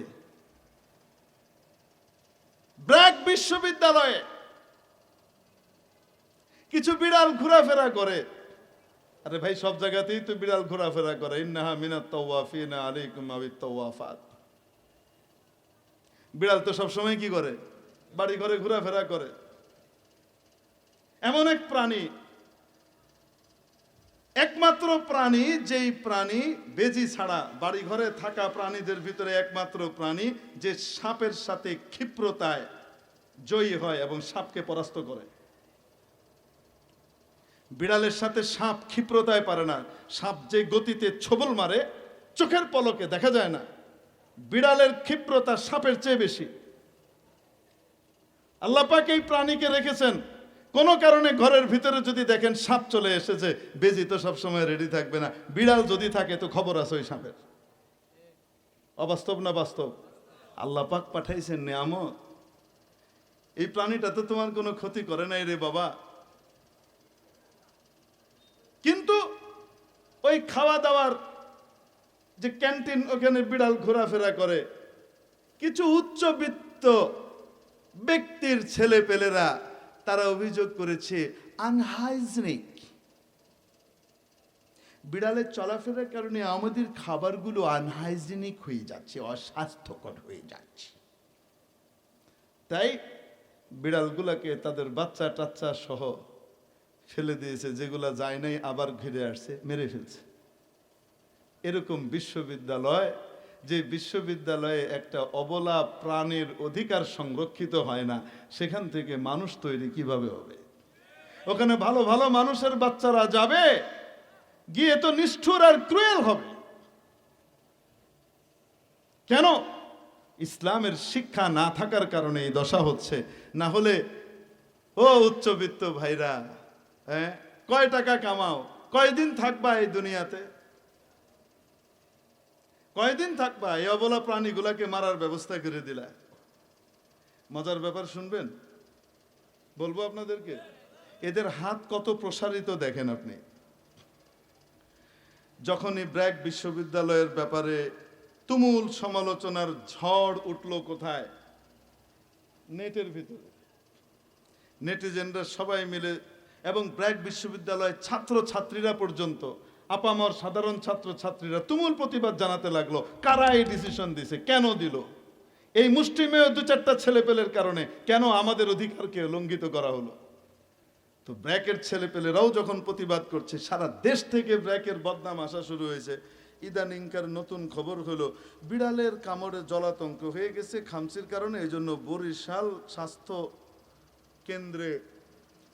ব্র্যাক বিশ্ববিদ্যালয়ে কিছু বিড়াল ঘোরাফেরা করে। আরে ভাই, সব জায়গাতেই তো বিড়াল ঘোরাফেরা করে। ইন্নাহা মিনাত তাওয়াফিনা আলাইকুম আবিত তাওয়াফাত। বিড়াল তো সবসময় কি করে? বাড়ি ঘরে ঘোরাফেরা করে। এমন এক প্রাণী, একমাত্র প্রাণী, যেই প্রাণী বেজি ছাড়া বাড়ি ঘরে থাকা প্রাণীদের ভিতরে একমাত্র প্রাণী যে সাপের সাথে ক্ষিপ্রতায় জয়ী হয় এবং সাপকে পরাস্ত করে। বিড়ালের সাথে সাপ ক্ষিপ্রতায় পারে না। সাপ যে গতিতে ছোবল মারে, চোখের পলকে দেখা যায় না। বিড়ালের ক্ষিপ্রতা সাপের চেয়ে বেশি। আল্লাহ পাক এই প্রাণীকে রেখেছেন, কোনো কারণে ঘরের ভিতরে যদি দেখেন সাপ চলে এসেছে, বেজি তো সবসময় রেডি থাকবে না। বিড়াল যদি থাকে তো খবর আছে ওই সাপের। অবাস্তব না বাস্তব? আল্লাহ পাক পাঠাইছেন নিয়ামত। এই প্রাণীটা তো তোমার কোনো ক্ষতি করে নাই রে বাবা। কিন্তু ওই খাওয়া দাওয়ার যে ক্যান্টিন, ওখানে বিড়াল ঘোরাফেরা করে। কিছু উচ্চবিত্ত ব্যক্তির ছেলে পেলেরা তারা অভিযোগ করেছে আনহাইজেনিক। বিড়ালের চলাফেরার কারণে আমাদের খাবারগুলো আনহাইজেনিক হয়ে যাচ্ছে, অস্বাস্থ্যকর হয়ে যাচ্ছে। তাই বিড়ালগুলোকে তাদের বাচ্চা টাচ্চা সহ ফেলে দিয়েছে, যেগুলা যায় নাই আবার ঘিরে আসছে, মেরে ফেলছে। এরকম বিশ্ববিদ্যালয় যে বিশ্ববিদ্যালয়ে একটা অবলা প্রাণের অধিকার সংরক্ষিত হয় না, সেখান থেকে মানুষ তৈরি কিভাবে হবে? ওখানে ভালো ভালো মানুষের বাচ্চারা যাবে, গিয়ে তো নিষ্ঠুর আর ক্রুয়েল হবে। কেন? ইসলামের শিক্ষা না থাকার কারণে এই দশা হচ্ছে। না হলে ও উচ্চবিত্ত ভাইরা, হ্যাঁ, কয় টাকা কামাও, কয়দিন থাকবা এই দুনিয়াতে, কয়দিন থাকবা? এই অবলা প্রাণীগুলাকে মারার ব্যবস্থা করে দিলা। মজার ব্যাপার শুনবেন, বলবো আপনাদেরকে। এদের হাত কত প্রসারিত দেখেন আপনি। যখনই ব্র্যাক বিশ্ববিদ্যালয়ের ব্যাপারে তুমুল সমালোচনার ঝড় উঠলো, কোথায়? নেটের ভিতরে। নেটিজেনরা সবাই মিলে এবং ব্র্যাক বিশ্ববিদ্যালয়ের ছাত্র ছাত্রীরা পর্যন্ত, আপামর সাধারণ ছাত্র ছাত্রীরা তুমুল প্রতিবাদ জানাতে লাগলো। কারা এই ডিসিশন দিছে, কেন দিল? এই মুষ্টিমেয় দু চারটা ছেলেপেলের কারণে কেন আমাদের অধিকারকে লঙ্ঘিত করা হলো? তো ব্র্যাকের ছেলেপেলেরাও যখন প্রতিবাদ করছে, সারা দেশ থেকে ব্র্যাকের বদনাম আসা শুরু হয়েছে। ইদানিংকার নতুন খবর হলো বিড়ালের কামড়ে জলাতঙ্ক হয়ে গেছে খামসির কারণে। এই জন্য বরিশাল স্বাস্থ্য কেন্দ্রে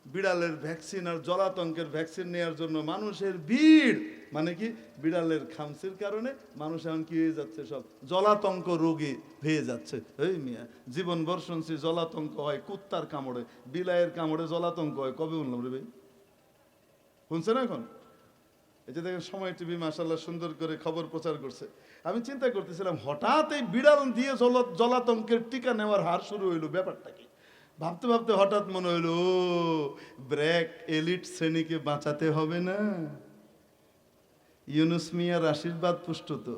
বিড়ালের ভ্যাকসিন আর জলাতঙ্কের ভ্যাকসিন নেওয়ার জন্য মানুষের ভিড়। মানে কি, বিড়ালের খামসির কারণে মানুষ এখন কি হয়ে যাচ্ছে, সব জলাতঙ্ক রোগী হয়ে যাচ্ছে। এই মিয়া, জীবনভর শুনছি জলাতঙ্ক হয় কুত্তার কামড়ে, বিলাইয়ের কামড়ে জলাতঙ্ক হয়। কবে বললাম রে ভাই? শুনছেন এখন? এই যে দেখেন, সময় টিভি মাশাআল্লাহ সুন্দর করে খবর প্রচার করছে। আমি চিন্তা করতেছিলাম, হঠাৎ এই বিড়াল দিয়ে জলাতঙ্কের টিকা নেওয়ার হার শুরু হইলো, ব্যাপারটা কি? ভাবতে ভাবতে হঠাৎ মনে হইলো, ও ব্র্যাক এলিট শ্রেণীকে বাঁচাতে হবে না। ইউনুস মিয়ার আশীর্বাদ পুষ্ট তো,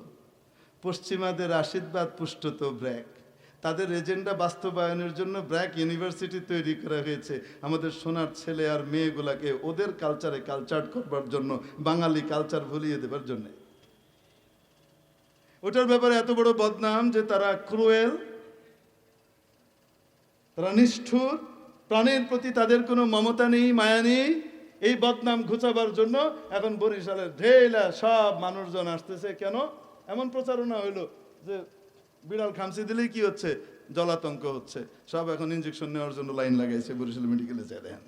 পশ্চিমাদের আশীর্বাদ পুষ্ট তো ব্র্যাক। তাদের এজেন্ডা বাস্তবায়নের জন্য ব্র্যাক ইউনিভার্সিটি তৈরি করা হয়েছে, আমাদের সোনার ছেলে আর মেয়েগুলাকে ওদের কালচারে কালচার করবার জন্য, বাঙালি কালচার ভুলিয়ে দেবার জন্য। ওটার ব্যাপারে এত বড় বদনাম যে তারা ক্রুয়েল, তারা নিষ্ঠুর, প্রাণের প্রতি তাদের কোনো মমতা নেই, মায়া নেই। এই বদনাম ঘুচাবার জন্য এখন বরিশালের ঢেলা সব মানুষজন আসতেছে। কেন? এমন প্রচারণা হইলো যে বিড়াল খামসি দিলেই কি হচ্ছে, জলাতঙ্ক হচ্ছে। সব এখন ইনজেকশন নেওয়ার জন্য লাইন লাগাইছে বরিশাল মেডিকেলে। যায় দেখেন,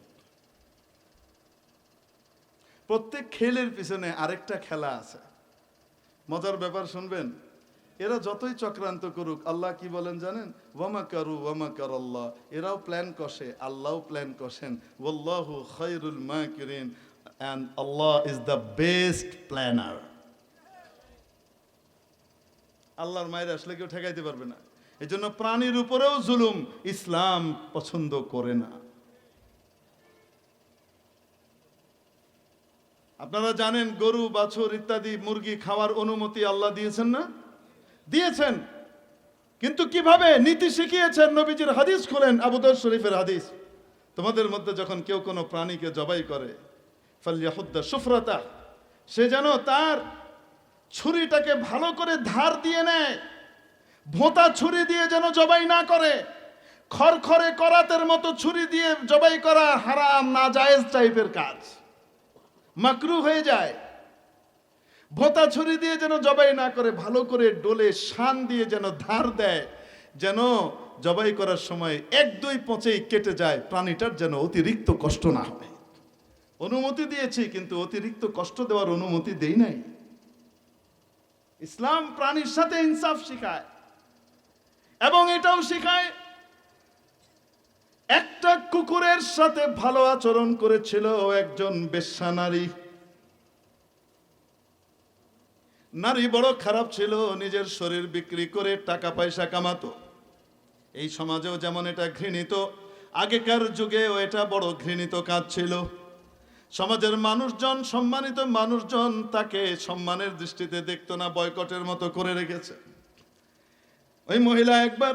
প্রত্যেক খেলের পিছনে আরেকটা খেলা আছে। মজার ব্যাপার শুনবেন, এরা যতই চক্রান্ত করুক, আল্লাহ কি বলেন জানেন? ওয়ামা কারু ওয়ামা কার আল্লাহ। এরাও প্ল্যান কষে, আল্লাহও প্ল্যান কষেন। ওয়াল্লাহু খায়রুল মাকিরিন, and Allah is the best planner. আল্লাহর মায়ের আসলে কেউ ঠেকাইতে পারবে না। এই জন্য প্রাণীর উপরেও জুলুম ইসলাম পছন্দ করে না। আপনারা জানেন, গরু, বাছুর ইত্যাদি মুরগি খাওয়ার অনুমতি আল্লাহ দিয়েছেন না? দিয়েছেন। কিন্তু কিভাবে? নীতি শিখিয়েছেন। নবীজির হাদিস খোলেন, আবু দাউদ শরীফের হাদিস। তোমাদের মধ্যে যখন কেউ কোনো প্রাণীকে জবাই করে, ফালইয়াহুদ্দা সুফরাতা, সে যেন তার ছুরিটাকে ভালো করে ধার দিয়ে নেয়। ভোঁতা ছুরি দিয়ে যেন জবাই না করে। খরখরে করাতের মতো ছুরি দিয়ে জবাই করা হারাম, নাজায়েজ টাইপের কাজ, মাকরু হয়ে যায়। ভোঁতা ছুরি দিয়ে যেন জবাই না করে, ভালো করে ডোলে শান দিয়ে যেন ধার দেয়, যেন জবাই করার সময় এক দুই পচেই কেটে যায়, প্রাণীটার যেন অতিরিক্ত কষ্ট না হয়। অনুমতি দিয়েছি, কিন্তু অতিরিক্ত কষ্ট দেওয়ার অনুমতি দেই নাই। ইসলাম প্রাণীর সাথে ইনসাফ শিখায় এবং এটাও শিখায়, একটা কুকুরের সাথে ভালো আচরণ করেছিল একজন বেশ্যা নারী। নারী বড় খারাপ ছিল, নিজের শরীর বিক্রি করে টাকা পয়সা কামাতো। এই সমাজেও যেমন এটা ঘৃণিত, আগেকার যুগেও এটা বড় ঘৃণিত কাজ ছিল। সমাজের মানুষজন, সম্মানিত মানুষজন তাকে সম্মানের দৃষ্টিতে দেখতো না, বয়কটের মতো করে রেখেছে। ওই মহিলা একবার